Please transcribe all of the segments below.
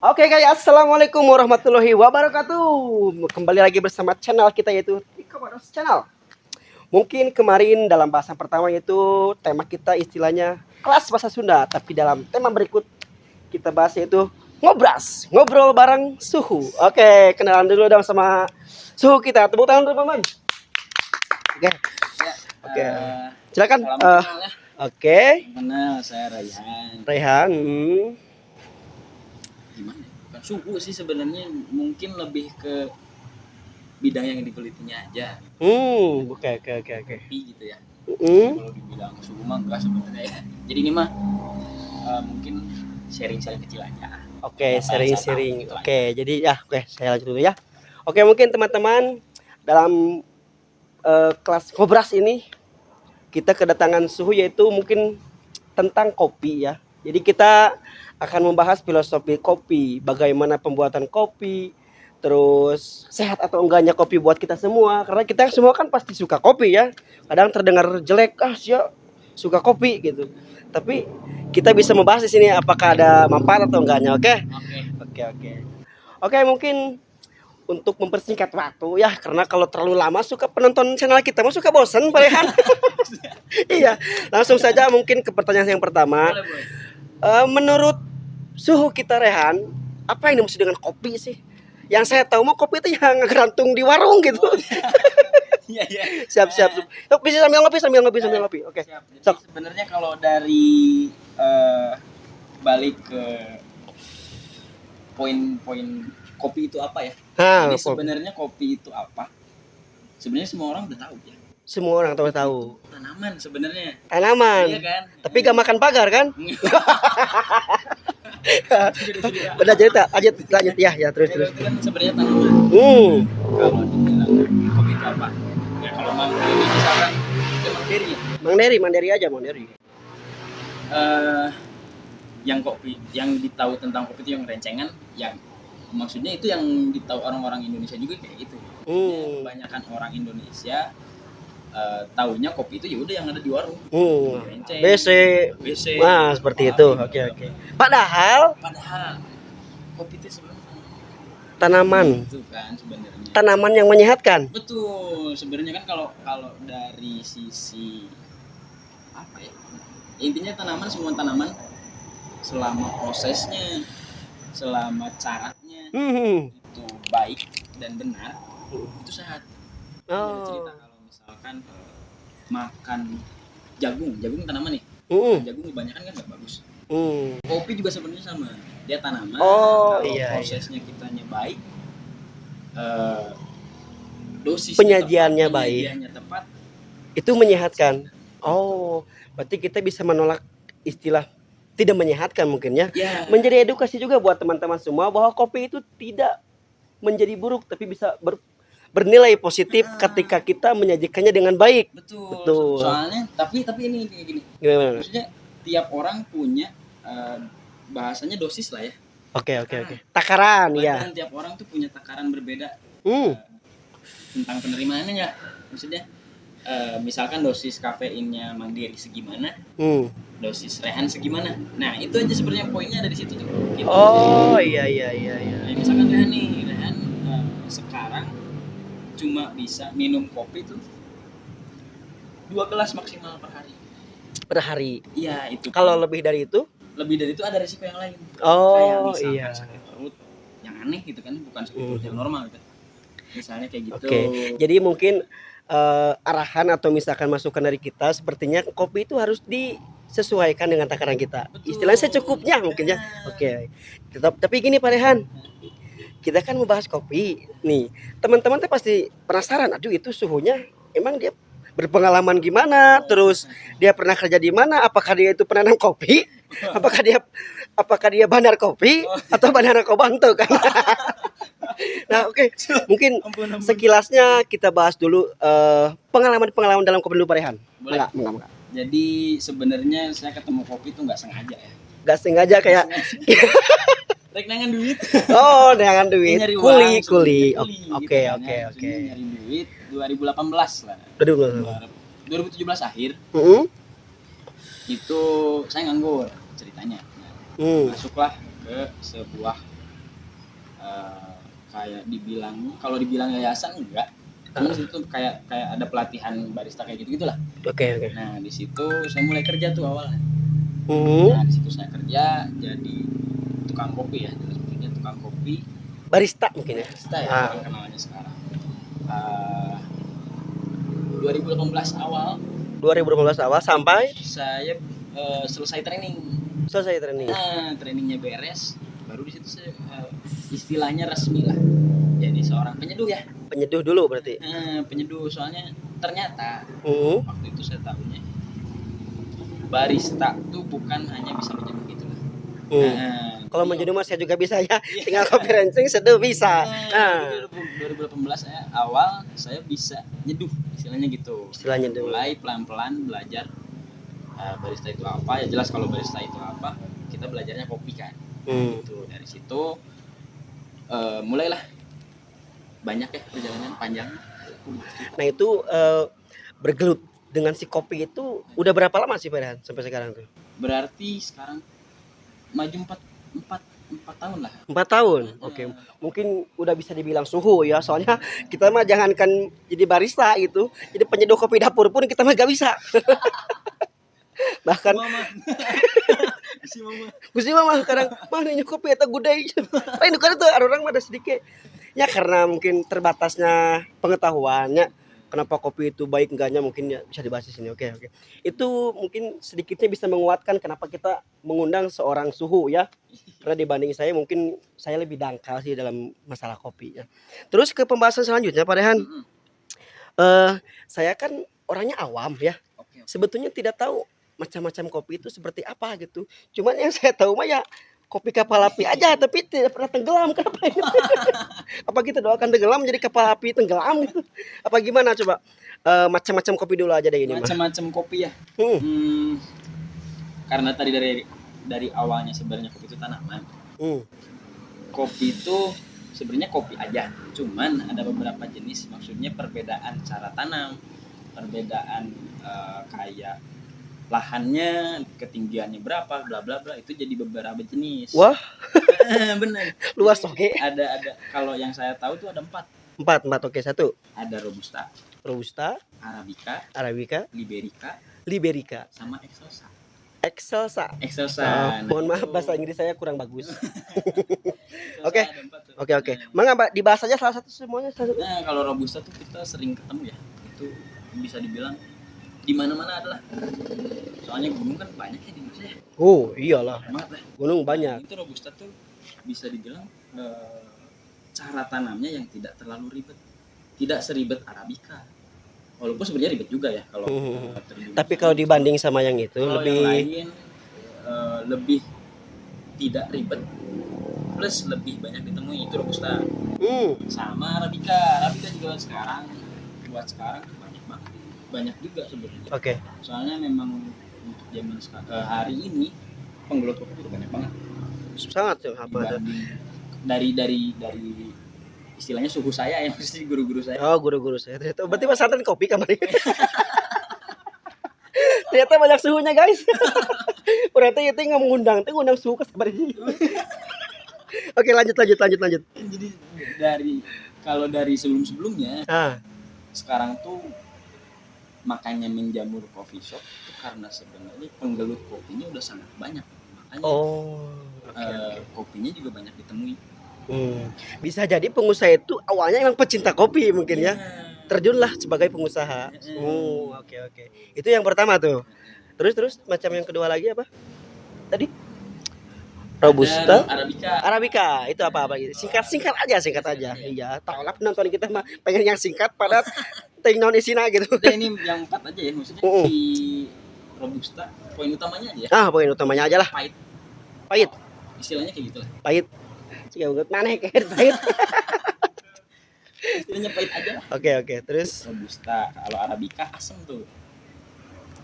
Oke guys, assalamualaikum warahmatullahi wabarakatuh. Kembali lagi bersama channel kita yaitu Tika Baros Channel. Mungkin kemarin dalam bahasan pertama yaitu tema kita istilahnya kelas bahasa Sunda, tapi dalam tema berikut kita bahas yaitu ngobras, ngobrol bareng suhu. Oke, kenalan dulu dong sama suhu kita. Tepuk tangan dulu, teman. Oke. Ya, Oke. Silakan. salam kenal ya. Oke. Kenal, saya Raihan. Rehan. Gimana? Bukan suhu sih sebenarnya, mungkin lebih ke bidang yang dipelitinya aja. Oke. Kopi gitu ya. Hmm. Kalau dibilang suhu mah enggak sebenarnya ya. Jadi ini mah mungkin sharing-sharing kecil aja. Oke, Apa yang saya sharing-sharing. tahu gitu Oke, jadi ya, oke, saya lanjut dulu ya. Oke, mungkin teman-teman dalam kelas ngobras ini kita kedatangan suhu yaitu mungkin tentang kopi ya. Jadi kita akan membahas filosofi kopi, bagaimana pembuatan kopi, terus sehat atau enggaknya kopi buat kita semua. Karena kita semua kan pasti suka kopi ya. Kadang terdengar jelek, siapa suka kopi gitu. Tapi kita bisa membahas di sini apakah ada manfaat atau enggaknya, oke? Oke. Oke, mungkin untuk mempersingkat waktu ya, karena kalau terlalu lama suka penonton channel kita suka bosan, Pak Rehan. Iya, langsung saja mungkin ke pertanyaan yang pertama. Boleh. Menurut suhu kita Rehan, apa yang dimaksud dengan kopi sih? Yang saya tahu mah kopi itu yang ngerantung di warung gitu. Iya. Siap. Yuk, bisa sambil ngopi. Oke. Siap. Jadi Sok. sebenarnya kalau dari balik ke poin-poin kopi itu apa ya? Jadi sebenarnya kopi itu apa? Sebenarnya semua orang udah tahu ya. Semua orang tahu. Tanaman sebenarnya. Tanaman. Iya kan? Tapi gak makan pagar kan? Udah cerita, lanjut ya terus. Itu kan sebenarnya tanaman. Kalau dibilang kopi itu apa? Ya kalau Mang Deri misalkan, ya Mang Deri. Mang Deri. Yang kopi, yang ditahu tentang kopi itu yang rencengan, yang maksudnya itu yang ditahu orang-orang Indonesia juga kayak gitu. Kebanyakan orang Indonesia taunya kopi itu ya udah yang ada di warung. Renceng, BC. Nah, seperti itu. Oke. Padahal kopi itu sebenarnya tanaman. itu kan sebenarnya. Tanaman yang menyehatkan. Betul, sebenarnya kan kalau dari sisi apa ya? Intinya semua tanaman selama prosesnya, selama caranya itu baik dan benar, itu sehat. Ada cerita kalau misalkan makan jagung tanaman nih. Jagung kebanyakan kan nggak bagus. Kopi juga sebenarnya sama, dia tanaman. Kalau prosesnya kitanya baik, dosis penyajiannya tepat, baik, tepat, itu menyehatkan. Berarti kita bisa menolak istilah tidak menyehatkan mungkin ya. Menjadi edukasi juga buat teman-teman semua bahwa kopi itu tidak menjadi buruk tapi bisa bernilai positif ketika kita menyajikannya dengan baik. Betul. Soalnya tapi ini gini. Gimana? Maksudnya tiap orang punya bahasanya dosis lah ya. Oke. Takaran ya. Tiap orang tuh punya takaran berbeda tentang penerimaannya ya. Maksudnya misalkan dosis kafeinnya Mang Deri segimana, dosis Rehan segimana. Nah itu aja sebenarnya poinnya ada di situ tuh. Gitu. Iya. Nah, misalkan Rehan sekarang cuma bisa minum kopi tuh 2 gelas maksimal per hari. Iya itu. Kalau lebih dari itu ada resiko yang lain. Kayak misalkan sakit perut yang aneh gitu kan, bukan sakit perut yang normal gitu. Misalnya kayak gitu. Oke. Jadi mungkin arahan atau misalkan masukan dari kita sepertinya kopi itu harus disesuaikan dengan takaran kita. Istilahnya secukupnya mungkin ya. Oke. Tapi gini Pak Rehan, kita kan membahas kopi nih. Teman-teman tuh pasti penasaran, aduh itu suhunya emang dia berpengalaman gimana, terus dia pernah kerja di mana, apakah dia itu penanam kopi, apakah dia bandar kopi atau bandar narkoba kan. Nah, oke. Mungkin sekilasnya kita bahas dulu pengalaman dalam kopi dulu Pak Rehan. Boleh. Enggak. Jadi sebenarnya saya ketemu kopi itu nggak sengaja ya. Nggak sengaja kayak rek nangan duit. Nangan duit. Kuli. Oke. Nyari duit 2018 lah. 2017 akhir. Mm-hmm. Itu saya nganggur ceritanya. Masuklah ke sebuah kayak dibilang, kalau dibilang yayasan enggak, cuma di situ kayak ada pelatihan barista kayak gitu gitulah. Oke, oke. Nah di situ saya mulai kerja tuh awalnya. Hmm. Nah di situ saya kerja jadi tukang kopi ya, jelas maksudnya tukang kopi Barista mungkin ya. barista ya Ah. orang kenalnya sekarang. 2018 awal 2018 awal sampai saya selesai training. selesai training. Nah, trainingnya beres, baru di situ saya istilahnya resmi lah. Jadi seorang penyeduh ya. Penyeduh dulu berarti. Penyeduh soalnya ternyata Hmm. waktu itu saya tahunya barista tuh bukan hanya bisa menyeduh gitu lah. Kalau menyeduh mas saya juga bisa ya. Iya. Tinggal kopi rancing seduh bisa. Nah, 2018 awal saya bisa nyeduh istilahnya gitu. Istilahnya dulu. Mulai pelan-pelan belajar barista itu apa, ya jelas kalau barista itu apa kita belajarnya kopi kan. Gitu. Dari situ mulailah banyak ya perjalanan panjang. Nah itu bergelut dengan si kopi itu udah berapa lama sih Pak Rehan sampai sekarang tuh? Berarti sekarang maju 4 tahun lah. 4 tahun. Oke. Mungkin udah bisa dibilang suhu ya. Soalnya kita mah jangankan jadi barista gitu, jadi penyeduh kopi dapur pun kita mah gak bisa. Bahkan Mama. Si mama. Gusti mah kadang mana nya kopi eta gudai. Lain kan tuh orang mah ada sedikit. Ya karena mungkin terbatasnya pengetahuannya kenapa kopi itu baik enggaknya mungkin ya bisa dibahas di sini. Oke, oke. Itu mungkin sedikitnya bisa menguatkan kenapa kita mengundang seorang suhu ya. Karena dibanding saya mungkin saya lebih dangkal sih dalam masalah kopi ya. Terus ke pembahasan selanjutnya Pak Rehan. Saya kan orangnya awam ya. Oke. Sebetulnya tidak tahu macam-macam kopi itu seperti apa gitu. Cuman yang saya tahu mah ya kopi kapal api aja tapi tidak pernah tenggelam kenapa ini? Apa kita doakan tenggelam jadi kapal api tenggelam gitu? Apa gimana coba? Macam-macam kopi dulu aja deh ini mah. Macam-macam kopi ya. Karena tadi dari awalnya sebenarnya kopi itu tanaman. Kopi itu sebenarnya kopi aja, cuman ada beberapa jenis, maksudnya perbedaan cara tanam, perbedaan kayak lahannya, ketinggiannya berapa, bla bla bla, itu jadi beberapa jenis. Wah, benar. luas oke. Ada kalau yang saya tahu tuh ada 4. Empat oke. Satu, Ada robusta, robusta, arabica, arabica, liberica, liberica, sama excelsa. excelsa. Mohon maaf bahasa Inggris saya kurang bagus. Oke. Ada 4 tuh. Oke. Mangga dibahas aja salah satu semuanya. Nah, kalau robusta tuh kita sering ketemu ya. Itu bisa dibilang di mana-mana adalah. Soalnya gunung kan banyak ya di Indonesia ya. Oh, iyalah. Banget lah. Gunung banyak. Itu robusta tuh bisa dibilang cara tanamnya yang tidak terlalu ribet. Tidak seribet arabica. Walaupun sebenarnya ribet juga ya kalau terjun. Tapi kalau dibanding sama yang itu kalau lebih yang lain lebih tidak ribet plus lebih banyak ditemui itu robusta. Sama arabica juga buat sekarang banyak banget, banyak juga sebenarnya. Oke. Soalnya memang untuk zaman hari ini penggelut kopi itu banyak banget. Sangat tuh apa Dibanding dari istilahnya suhu saya yang mesti guru-guru saya. Oh, guru-guru saya. Ternyata berarti pesantren kopi kemarin. Ternyata banyak suhunya, guys. Berarti itu ngundang suhu ke sabar ini. Oke, lanjut. Jadi kalau dari sebelum-sebelumnya sekarang tuh makanya menjamur coffee shop itu karena sebenarnya penggelut kopinya udah sangat banyak. Makanya kopinya juga banyak ditemui. Bisa jadi pengusaha itu awalnya emang pecinta kopi mungkin ya. Terjunlah sebagai pengusaha. Oke. Itu yang pertama tuh. Terus macam yang kedua lagi apa? Tadi? Robusta, arabica. Itu apa gitu? Singkat aja. Iya, tahu lah penonton kita mah pengen yang singkat padat teh naon isina gitu. Udah ini yang 4 aja ya, maksudnya si robusta poin utamanya aja ya. Poin utamanya aja lah. Pahit. Istilahnya kayak gitu lah. Pahit. Cik banget maneh kayak pahit. Istilahnya pahit aja lah. Oke. Terus robusta, kalau arabica asam tuh.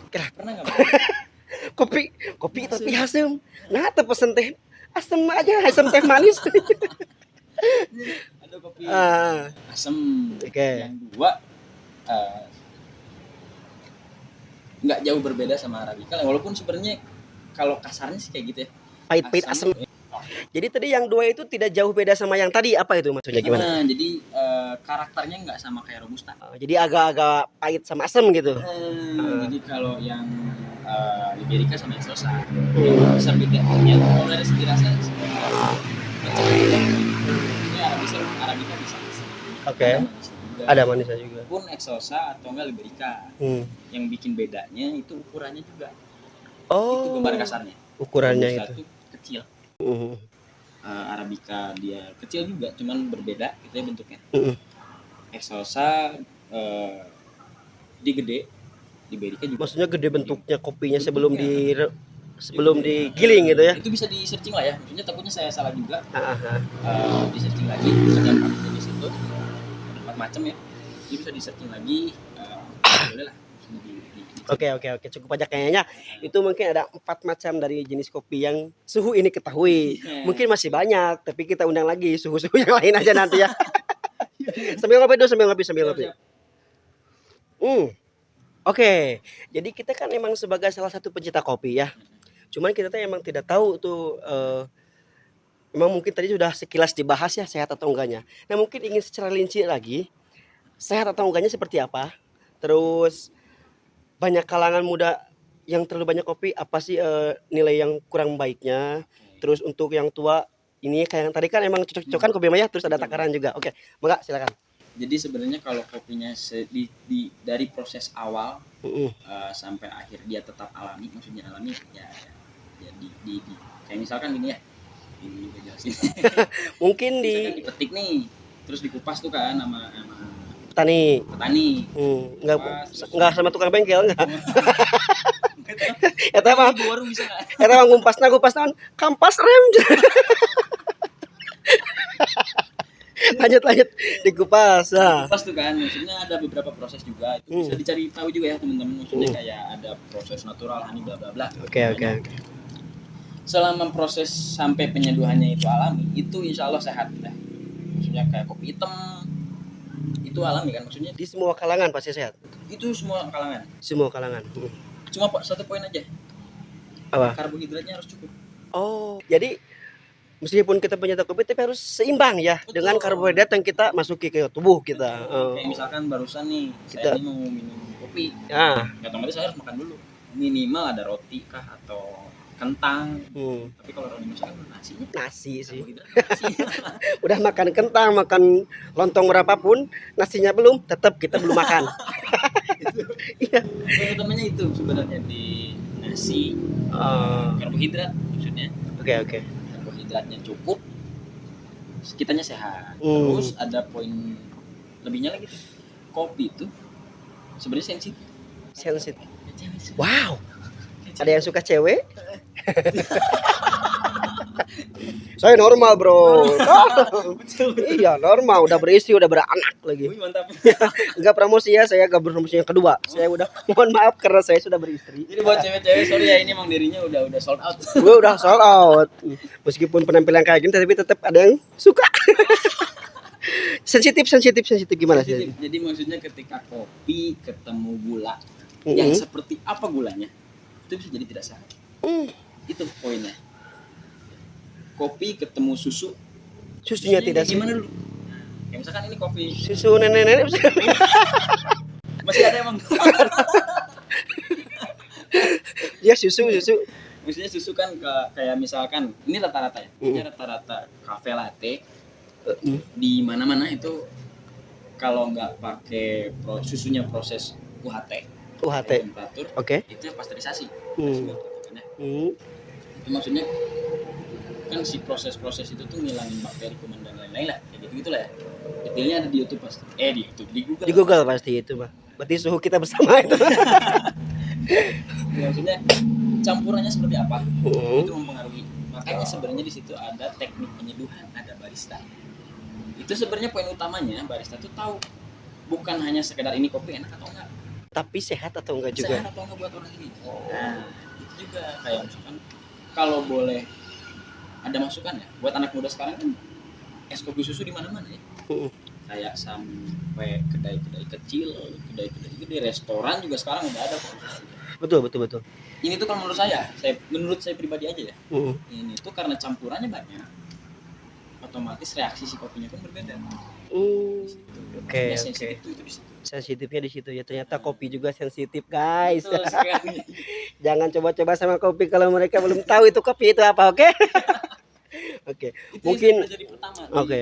Pernah enggak? kopi tapi asam. Nah, teu pesen teh asam aja, asam teh manis. Ada kopi asam. Oke. Yang 2 nggak jauh berbeda sama arabica, walaupun sebenarnya kalau kasarnya sih kayak gitu ya. Pahit asam. Jadi tadi yang dua itu tidak jauh beda sama yang tadi, apa itu maksudnya gimana? Nah, jadi karakternya nggak sama kayak robusta. Jadi agak-agak pahit sama asam gitu. Jadi kalau yang Liberica sama Excelsa yang bisa bedanya kalau dari segi rasa ini Arabica bisa Oke. Ada manisnya juga. pun Excelsa atau enggak Liberica. Yang bikin bedanya itu ukurannya juga. Itu Oh. gambar kasarnya. Ukurannya Robusta itu. tuh kecil. Mhm. Arabica dia kecil juga, cuman berbeda gitu ya bentuknya. Mhm. Excelsa dia gede, Liberica juga. Maksudnya gede bentuknya kopinya sebelum digiling gitu ya. Itu bisa di searching lah ya. Maksudnya takutnya saya salah juga. Heeh. Di searching lagi ada 4 jenis itu, 4 macam ya. Jadi bisa di searching lagi. Boleh lah. Oke, cukup aja kayaknya. Itu mungkin ada 4 macam dari jenis kopi yang suhu ini ketahui. Mungkin masih banyak, tapi kita undang lagi suhu-suhu yang lain aja nanti ya. Sambil ngopi dulu, sambil ngopi. Oke. Jadi kita kan emang sebagai salah satu pencinta kopi ya. Cuman kita tuh emang tidak tahu tuh emang mungkin tadi sudah sekilas dibahas ya sehat atau enggaknya. Nah, mungkin ingin secara rinci lagi, sehat atau enggaknya seperti apa? Terus banyak kalangan muda yang terlalu banyak kopi, apa sih nilai yang kurang baiknya? Terus untuk yang tua ini kayak yang tadi kan emang cocok-cocokan kopi maya, terus ada takaran juga. Oke, Mangga silakan. Jadi sebenarnya kalau kopinya dari proses awal sampai akhir dia tetap alami, maksudnya alami ya kayak misalkan gini ya, ini gue jelasin. Mungkin Misalkan dipetik nih, terus dikupas tuh kan sama petani. Enggak sama tukang bengkel enggak. Eta mah Ibu warung bisa nggak? eta mah ngumpasna kampas rem. lanjut dikupas. Nah. Pas tuh kan, maksudnya ada beberapa proses juga itu bisa dicari tahu juga ya teman-teman, maksudnya kayak ada proses natural, honey bla bla bla. Oke. Selama proses sampai penyeduhannya itu alami, itu insya Allah sehat ya. Maksudnya kayak kopi hitam itu alami kan, maksudnya Di semua kalangan pasti sehat. itu semua kalangan. Semua kalangan. Cuma Pak, satu poin aja, Apa? karbohidratnya harus cukup. Oh, jadi meskipun kita pencinta kopi tapi harus seimbang ya. Betul. Dengan karbohidrat yang kita masuki ke tubuh kita. Kayak misalkan barusan nih Kita- saya ini mau minum kopi, Ya. otomatis saya harus makan dulu, minimal ada roti kah atau kentang. Tapi kalau roti misalkan nasinya Nasi sih. karbohidrat nasi. Udah makan kentang, makan lontong berapapun, nasinya belum, tetap kita belum makan. Iya. Yang utamanya itu sebenarnya di nasi, karbohidrat maksudnya. Oke. Karbohidratnya cukup, kitanya sehat. Hmm. Terus ada poin lebihnya lagi tuh. Kopi itu sebenarnya sensitif. Sensitif. Cewek suka. Wow. Ada yang suka cewek? Saya normal, Bro. Iya, normal, udah beristri, udah beranak lagi. Wih, mantap. Enggak promosi ya, saya enggak promosi yang kedua. Saya udah mohon maaf karena saya sudah beristri. Jadi buat cewek-cewek sorry ya, ini emang dirinya udah sold out. Gue udah sold out. Meskipun penampilan kayak gini tapi tetap ada yang suka. sensitif gimana sih? Jadi maksudnya ketika kopi ketemu gula yang seperti apa gulanya, itu bisa jadi tidak sehat. Itu poinnya. Kopi ketemu susu, Susunya tidak sih. gimana dulu? Kayak misalkan ini kopi Susu nenek-nenek. masih ada emang. Ya susu. Maksudnya susu kan kayak misalkan ini rata-rata ya. Ini rata-rata cafe latte di mana-mana itu kalau nggak pakai susunya proses UHT. Temperatur. Oke. Itu pasteurisasi. Itu maksudnya kan si proses-proses itu tuh ngilangin bakteri, kuman dan lain-lain lah, kayak gitu lah ya. Detailnya ada di YouTube pasti. Di Google pasti itu, Pak. Berarti suhu kita bersama itu. Ya, maksudnya campurannya seperti apa? Itu mempengaruhi. Makanya sebenarnya di situ ada teknik penyeduhan, ada barista. Itu sebenarnya poin utamanya, barista tuh tahu bukan hanya sekedar ini kopi enak atau enggak, tapi sehat atau enggak juga. Sehat atau enggak buat orang ini. Nah, itu juga kayak misalkan kalau boleh ada masukan ya buat anak muda sekarang kan es kopi susu di mana-mana ya. kayak sampai kedai-kedai kecil, kedai-kedai gede, restoran juga sekarang udah ada kok. Betul betul betul. Ini tuh kalau menurut saya pribadi aja ya, ini tuh karena campurannya banyak, otomatis reaksi si kopinya pun berbeda. Oke, Ya, oke. sensitif tuh itu di situ. Sensitifnya di situ ya, ternyata kopi juga sensitif guys. Betul sekali. Jangan coba-coba sama kopi kalau mereka belum tahu itu kopi itu apa, oke? Oke. Itu Mungkin yang jadi pertama. oke.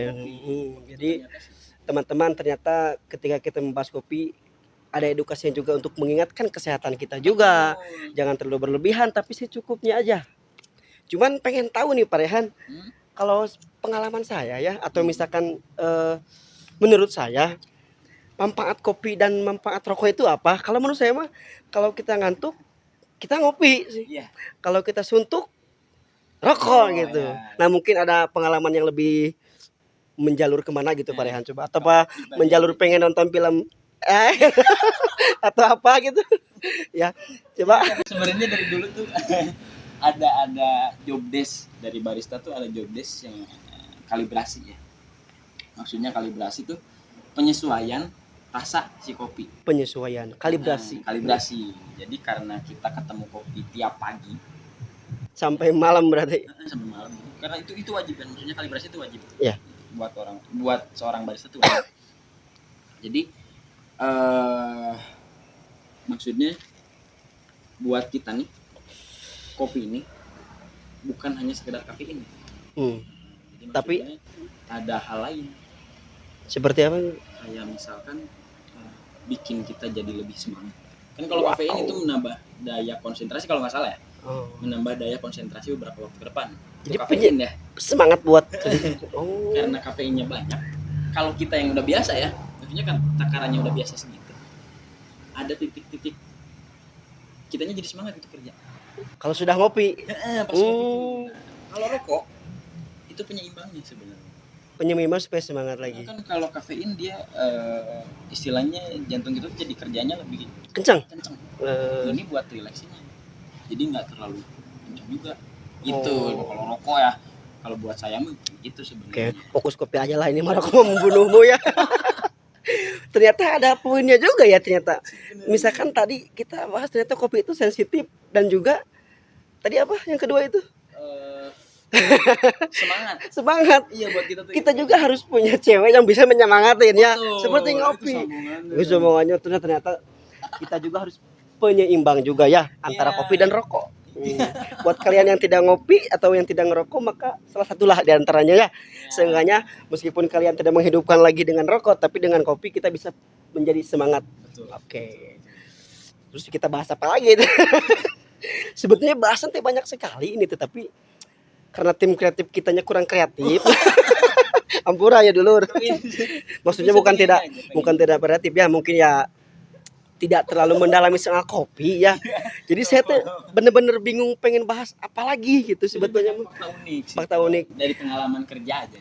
Jadi Ternyata sih. teman-teman, ternyata ketika kita membahas kopi ada edukasinya juga untuk mengingatkan kesehatan kita juga. Jangan terlalu berlebihan tapi secukupnya aja. Cuman pengen tahu nih Pak Rehan, kalau pengalaman saya ya atau misalkan menurut saya manfaat kopi dan manfaat rokok itu apa? Kalau menurut saya mah kalau kita ngantuk kita ngopi sih. Iya. Kalau kita suntuk rokok Oh, gitu. ya. Nah mungkin ada pengalaman yang lebih menjalur kemana gitu Pak Ya. Rehan, coba atau apa menjalur pengen nonton film atau apa gitu ya coba. Sebenarnya dari dulu tuh ada job desk dari barista tuh, ada job desk yang kalibrasi ya. Maksudnya kalibrasi tuh penyesuaian rasa si kopi. Penyesuaian kalibrasi Kalibrasi. Jadi karena kita ketemu kopi tiap pagi sampai malam berarti. sampai malam, karena itu wajib kan, maksudnya kalibrasi itu wajib. Iya. Buat seorang barista tuh wajib. Jadi maksudnya buat kita nih kopi ini bukan hanya sekedar kafein. Jadi Tapi maksudnya ada hal lain, seperti apa? kayak misalkan bikin kita jadi lebih semangat. Kan kalau kafein itu menambah daya konsentrasi kalau nggak salah ya, menambah daya konsentrasi beberapa waktu ke depan. Jadi Itu kafein ya, semangat buat karena kafeinnya banyak. Kalau kita yang udah biasa ya, maksudnya kan takarannya udah biasa segitu, ada titik-titik kitanya jadi semangat itu kerja. kalau sudah ngopi. Pas ngopi tuh. Kalau rokok itu penyeimbangnya sebenarnya. Penyeimbang supaya semangat lagi. Kan kalau kafein dia istilahnya jantung kita tuh jadi kerjanya lebih Kencang. Ini buat relaksinya, jadi nggak terlalu kencang juga gitu. Kalau rokok ya, kalau buat saya mah gitu Oke, sebenarnya. fokus kopi aja lah, ini malah aku mau membunuhmu ya. Ternyata ada poinnya juga ya ternyata. Misalkan tadi kita bahas ternyata kopi itu sensitif dan juga tadi apa yang kedua itu? Semangat. Semangat. Iya, buat kita tuh. Kita juga harus punya cewek yang bisa menyemangatin ya. Betul, Seperti itu ngopi. sambungannya. Semuanya ternyata kita juga harus penyeimbang juga ya antara Iya. kopi dan rokok. Buat kalian yang tidak ngopi atau yang tidak ngerokok, maka salah satulah di antaranya ya. Seenggaknya meskipun kalian tidak menghidupkan lagi dengan rokok, tapi dengan kopi kita bisa menjadi semangat. Betul. Oke. Terus kita bahas apa lagi? Sebetulnya bahasan teh banyak sekali ini, tetapi karena tim kreatif kitanya kurang kreatif. Ampura ya dulur. Maksudnya bukan tidak kreatif ya, mungkin ya tidak terlalu mendalami soal kopi ya. Jadi saya tuh bener-bener bingung pengen bahas apa lagi gitu sebetulnya. Fakta unik sih. Fakta unik. Dari pengalaman kerja aja.